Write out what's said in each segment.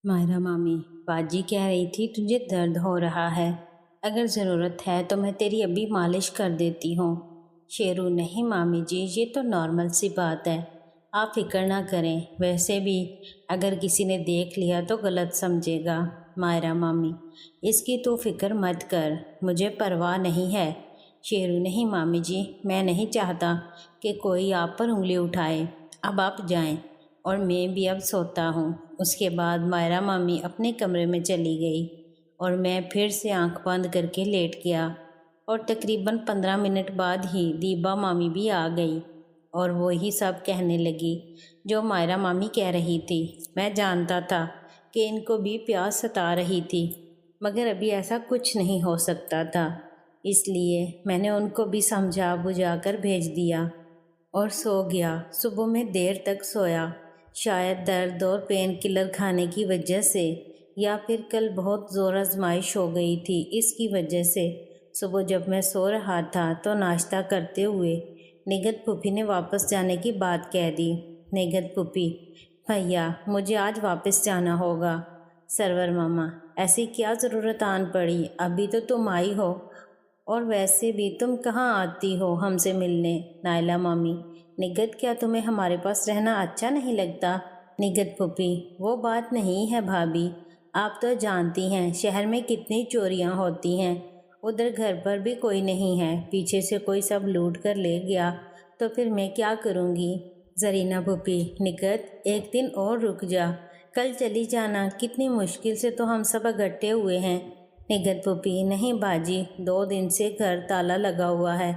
मायरा मामी, बाजी कह रही थी तुझे दर्द हो रहा है। अगर ज़रूरत है तो मैं तेरी अभी मालिश कर देती हूँ। शेरू, नहीं मामी जी, ये तो नॉर्मल सी बात है, आप फिक्र ना करें। वैसे भी अगर किसी ने देख लिया तो गलत समझेगा। मायरा मामी, इसकी तो फिक्र मत कर, मुझे परवाह नहीं है। शेरू, नहीं मामी जी, मैं नहीं चाहता कि कोई आप पर उंगली उठाए। अब आप जाएं और मैं भी अब सोता हूँ। उसके बाद मायरा मामी अपने कमरे में चली गई और मैं फिर से आंख बंद करके लेट गया। और तकरीबन 15 मिनट बाद ही दीबा मामी भी आ गई और वो ही सब कहने लगी जो मायरा मामी कह रही थी। मैं जानता था कि इनको भी प्यास सता रही थी, मगर अभी ऐसा कुछ नहीं हो सकता था, इसलिए मैंने उनको भी समझा बुझा कर भेज दिया और सो गया। सुबह में देर तक सोया, शायद दर्द और पेन किलर खाने की वजह से, या फिर कल बहुत ज़ोर आजमाइश हो गई थी इसकी वजह से। सुबह जब मैं सो रहा था तो नाश्ता करते हुए निगत पुपी ने वापस जाने की बात कह दी। निगत पुपी, भैया मुझे आज वापस जाना होगा। सरवर मामा, ऐसी क्या ज़रूरत आन पड़ी, अभी तो तुम आई हो, और वैसे भी तुम कहाँ आती हो हमसे मिलने। नायला मामी, निगत, क्या तुम्हें हमारे पास रहना अच्छा नहीं लगता। निगत पुपी, वो बात नहीं है भाभी, आप तो जानती हैं शहर में कितनी चोरियां होती हैं। उधर घर पर भी कोई नहीं है, पीछे से कोई सब लूट कर ले गया तो फिर मैं क्या करूँगी। जरीना पुपी, निगत एक दिन और रुक जा, कल चली जाना, कितनी मुश्किल से तो हम सब इकट्ठे हुए हैं। निगत पुपी, नहीं बाजी, 2 दिन से घर ताला लगा हुआ है,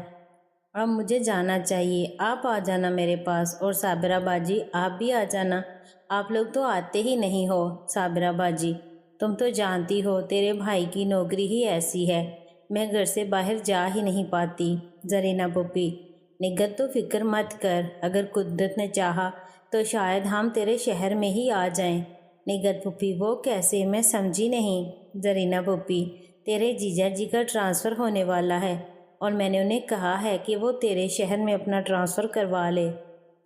अब मुझे जाना चाहिए, आप आ जाना मेरे पास। और साबिरा बाजी, आप भी आ जाना, आप लोग तो आते ही नहीं हो। साबिरा बाजी, तुम तो जानती हो तेरे भाई की नौकरी ही ऐसी है, मैं घर से बाहर जा ही नहीं पाती। जरीना पुपी, निगत तो फिक्र मत कर, अगर कुदरत ने चाहा तो शायद हम तेरे शहर में ही आ जाएं। निगत पुपी, वो कैसे, मैं समझी नहीं। जरीना पुपी, तेरे जीजा जी का ट्रांसफ़र होने वाला है और मैंने उन्हें कहा है कि वो तेरे शहर में अपना ट्रांसफ़र करवा ले,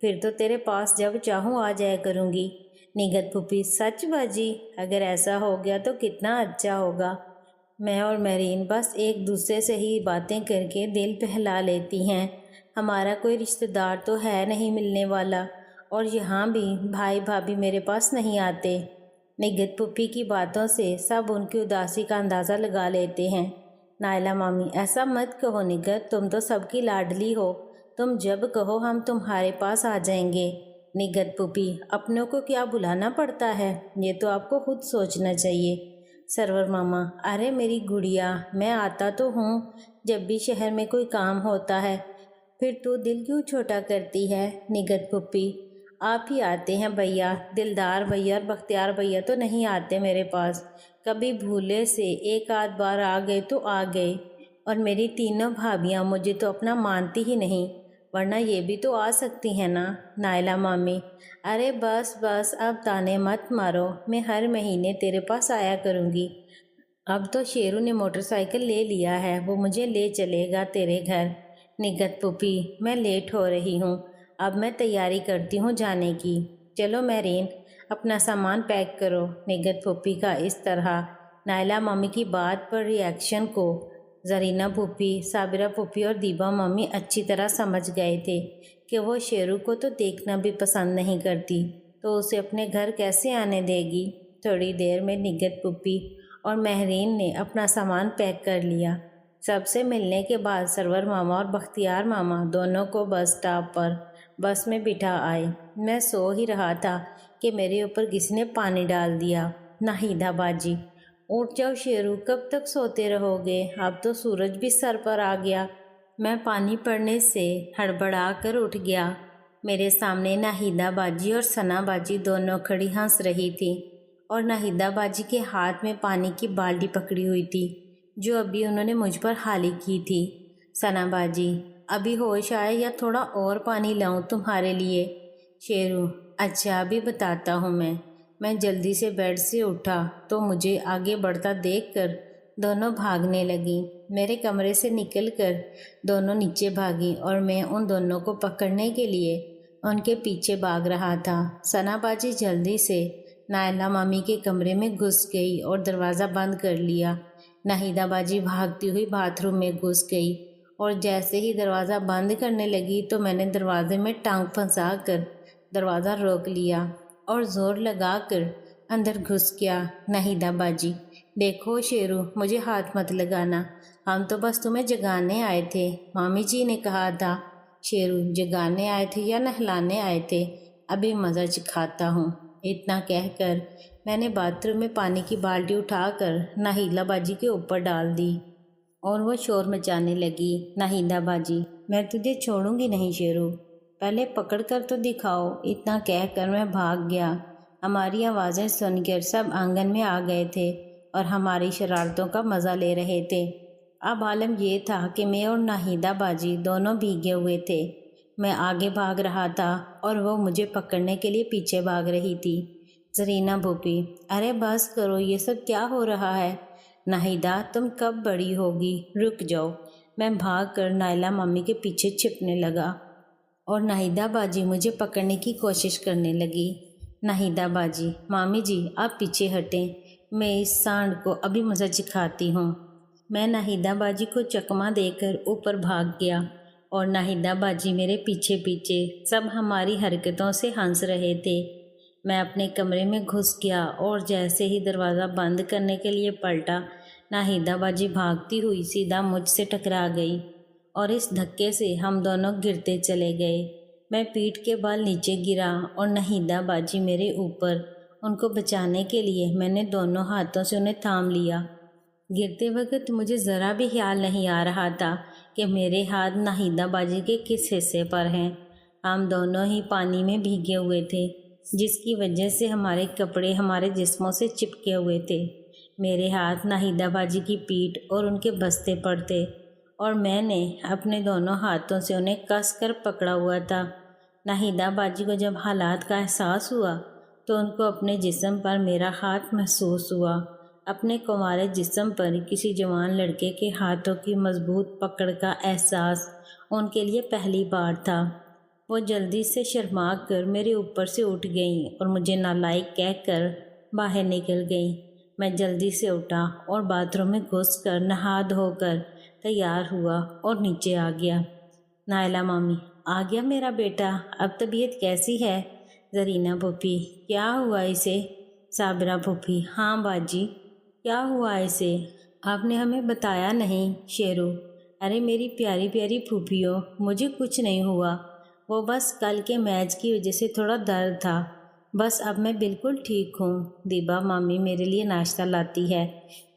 फिर तो तेरे पास जब चाहूँ आ जाया करूँगी। निगत पुपी, सच बाजी, अगर ऐसा हो गया तो कितना अच्छा होगा। मैं और मेरीन बस एक दूसरे से ही बातें करके दिल बहला लेती हैं, हमारा कोई रिश्तेदार तो है नहीं मिलने वाला, और यहाँ भी भाई भाभी मेरे पास नहीं आते। निगत पुपी की बातों से सब उनकी उदासी का अंदाज़ा लगा लेते हैं। नायला मामी, ऐसा मत कहो निगत, तुम तो सबकी लाडली हो, तुम जब कहो हम तुम्हारे पास आ जाएंगे। निगत पुपी, अपनों को क्या बुलाना पड़ता है, ये तो आपको खुद सोचना चाहिए। सरवर मामा, अरे मेरी गुड़िया, मैं आता तो हूँ जब भी शहर में कोई काम होता है, फिर तू दिल क्यों छोटा करती है। निगत पुपी, आप ही आते हैं भैया, दिलदार भैया और बख्तियार भैया तो नहीं आते मेरे पास, कभी भूले से एक आध बार आ गए तो आ गए, और मेरी तीनों भाभियाँ मुझे तो अपना मानती ही नहीं, वरना ये भी तो आ सकती हैं ना। नायला मामी, अरे बस बस, अब ताने मत मारो, मैं हर महीने तेरे पास आया करूँगी। अब तो शेरू ने मोटरसाइकिल ले लिया है, वो मुझे ले चलेगा तेरे घर। निगत पुपी, मैं लेट हो रही हूँ, अब मैं तैयारी करती हूँ जाने की। चलो मेरीन, अपना सामान पैक करो। निगत पुपी का इस तरह नायला मम्मी की बात पर रिएक्शन को जरीना पुपी, साबिरा पुपी और दीबा मम्मी अच्छी तरह समझ गए थे कि वो शेरू को तो देखना भी पसंद नहीं करती, तो उसे अपने घर कैसे आने देगी। थोड़ी देर में निगत पुपी और मेहरीन ने अपना सामान पैक कर लिया। सबसे मिलने के बाद सरवर मामा और बख्तियार मामा दोनों को बस स्टॉप पर बस में बिठा आए। मैं सो ही रहा था कि मेरे ऊपर किसी ने पानी डाल दिया। नाहिदा बाजी, उठ जाओ शेरू, कब तक सोते रहोगे, अब तो सूरज भी सर पर आ गया। मैं पानी पड़ने से हड़बड़ा कर उठ गया। मेरे सामने नाहिदा बाजी और सना बाजी दोनों खड़ी हंस रही थी, और नाहिदा बाजी के हाथ में पानी की बाल्टी पकड़ी हुई थी जो अभी उन्होंने मुझ पर हाली की थी। सना बाजी, अभी होश आए या थोड़ा और पानी लाऊं तुम्हारे लिए। शेरू, अच्छा अभी बताता हूँ। मैं जल्दी से बेड से उठा तो मुझे आगे बढ़ता देखकर दोनों भागने लगी। मेरे कमरे से निकलकर दोनों नीचे भागी और मैं उन दोनों को पकड़ने के लिए उनके पीछे भाग रहा था। सना बाजी जल्दी से نائلہ مامی کے کمرے میں گھس گئی اور دروازہ بند کر لیا۔ ناہیدہ باجی بھاگتی ہوئی باتھ روم میں گھس گئی اور جیسے ہی دروازہ بند کرنے لگی تو میں نے دروازے میں ٹانگ پھنسا کر دروازہ روک لیا اور زور لگا کر اندر گھس گیا۔ ناہیدہ باجی، دیکھو شیرو، مجھے ہاتھ مت لگانا، ہم تو بس تمہیں جگانے آئے تھے، مامی جی نے کہا تھا۔ شیرو، جگانے آئے تھے یا نہلانے آئے تھے، ابھی مزہ چکھاتا ہوں۔ اتنا کہہ کر میں نے باتھ روم میں پانی کی بالٹی اٹھا کر ناہیدہ باجی کے اوپر ڈال دی اور وہ شور مچانے لگی۔ ناہیدہ باجی، میں تجھے چھوڑوں گی نہیں شیرو، پہلے پکڑ کر تو دکھاؤ۔ اتنا کہہ کر میں بھاگ گیا۔ ہماری آوازیں سن کر سب آنگن میں آ گئے تھے اور ہماری شرارتوں کا مزہ لے رہے تھے۔ اب عالم یہ تھا کہ میں اور ناہیدہ باجی دونوں بھیگے ہوئے تھے۔ میں آگے بھاگ رہا تھا اور وہ مجھے پکڑنے کے لیے پیچھے بھاگ رہی تھی۔ زرینہ پھوپھی، ارے بس کرو، یہ سب کیا ہو رہا ہے؟ ناہیدہ، تم کب بڑی ہوگی؟ رک جاؤ۔ میں بھاگ کر نائلہ مامی کے پیچھے چھپنے لگا اور ناہیدہ باجی مجھے پکڑنے کی کوشش کرنے لگی۔ ناہیدہ باجی، مامی جی آپ پیچھے ہٹیں، میں اس سانڈ کو ابھی مزہ چکھاتی ہوں۔ میں ناہیدہ باجی کو چکمہ دے کر اوپر بھاگ گیا اور ناہیدہ باجی میرے پیچھے پیچھے۔ سب ہماری حرکتوں سے ہنس رہے تھے۔ میں اپنے کمرے میں گھس گیا اور جیسے ہی دروازہ بند کرنے کے لیے پلٹا، ناہیدہ باجی بھاگتی ہوئی سیدھا مجھ سے ٹکرا گئی اور اس دھکے سے ہم دونوں گرتے چلے گئے۔ میں پیٹھ کے بال نیچے گرا اور ناہیدہ باجی میرے اوپر۔ ان کو بچانے کے لیے میں نے دونوں ہاتھوں سے انہیں تھام لیا۔ گرتے وقت مجھے ذرا بھی خیال نہیں آ رہا تھا کہ میرے ہاتھ ناہیدہ باجی کے کس حصے پر ہیں۔ ہم دونوں ہی پانی میں بھیگے ہوئے تھے، جس کی وجہ سے ہمارے کپڑے ہمارے جسموں سے چپکے ہوئے تھے۔ میرے ہاتھ ناہیدہ باجی کی پیٹھ اور ان کے بستے پر تھے اور میں نے اپنے دونوں ہاتھوں سے انہیں کس کر پکڑا ہوا تھا۔ ناہیدہ باجی کو جب حالات کا احساس ہوا تو ان کو اپنے جسم پر میرا ہاتھ محسوس ہوا۔ اپنے کنوارے جسم پر کسی جوان لڑکے کے ہاتھوں کی مضبوط پکڑ کا احساس ان کے لیے پہلی بار تھا۔ وہ جلدی سے شرما کر میرے اوپر سے اٹھ گئیں اور مجھے نالائق کہہ کر باہر نکل گئیں۔ میں جلدی سے اٹھا اور باتھ روم میں گھس کر نہا دھو کر تیار ہوا اور نیچے آ گیا۔ نائلہ مامی، آ گیا میرا بیٹا، اب طبیعت کیسی ہے؟ زرینہ پھوپھی، کیا ہوا اسے؟ صابرہ پھوپھی، ہاں باجی، کیا ہوا اسے؟ آپ نے ہمیں بتایا نہیں۔ شیرو، ارے میری پیاری پیاری پھوپھیو، مجھے کچھ نہیں ہوا، وہ بس کل کے میچ کی وجہ سے تھوڑا درد تھا، بس اب میں بالکل ٹھیک ہوں۔ دیبا مامی میرے لیے ناشتہ لاتی ہے۔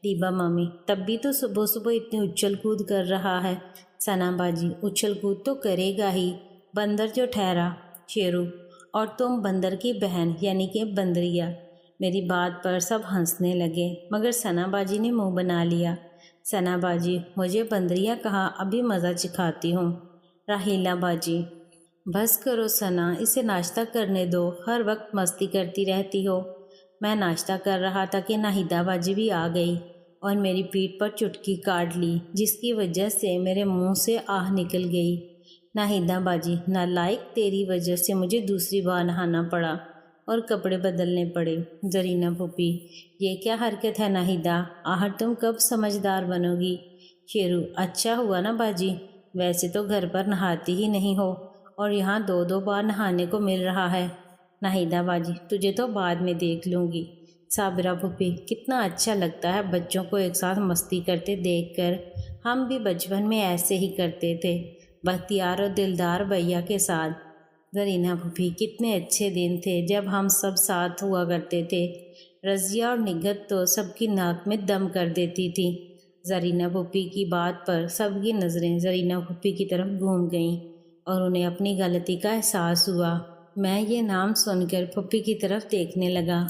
دیبا مامی، تب بھی تو صبح صبح اتنی اچھل کود کر رہا ہے۔ ثنا باجی، اچھل کود تو کرے گا ہی، بندر جو ٹھہرا۔ شیرو، اور تم بندر کی بہن یعنی کہ بندریہ۔ میری بات پر سب ہنسنے لگے مگر ثنا باجی نے منہ بنا لیا۔ ثنا باجی، مجھے بندریہ کہا، ابھی مزہ چکھاتی ہوں۔ راحیلہ باجی، بس کرو ثنا، اسے ناشتہ کرنے دو، ہر وقت مستی کرتی رہتی ہو۔ میں ناشتہ کر رہا تھا کہ ناہیدہ باجی بھی آ گئی اور میری پیٹھ پر چٹکی کاٹ لی، جس کی وجہ سے میرے منہ سے آہ نکل گئی۔ ناہیدہ باجی، نالائق، تیری وجہ سے مجھے دوسری بار نہانا پڑا اور کپڑے بدلنے پڑے۔ زرینہ پھوپھی، یہ کیا حرکت ہے ناہیدہ، آخر تم کب سمجھدار بنو گی؟ شیرو، اچھا ہوا نا باجی، ویسے تو گھر پر نہاتی ہی نہیں ہو اور یہاں دو دو بار نہانے کو مل رہا ہے۔ ناہیدہ باجی، تجھے تو بعد میں دیکھ لوں گی۔ صابرہ پھوپھی، کتنا اچھا لگتا ہے بچوں کو ایک ساتھ مستی کرتے دیکھ کر، ہم بھی بچپن میں ایسے ہی کرتے تھے، بختیار اور دلدار بھیا کے ساتھ۔ زرینہ پھوپھی، کتنے اچھے دن تھے جب ہم سب ساتھ ہوا کرتے تھے، رضیہ اور نگہت تو سب کی ناک میں دم کر دیتی تھی۔ زرینہ پھوپھی کی بات پر سب کی نظریں زرینہ پھوپھی کی طرف گھوم گئیں اور انہیں اپنی غلطی کا احساس ہوا۔ میں یہ نام سن کر پھوپھی کی طرف دیکھنے لگا۔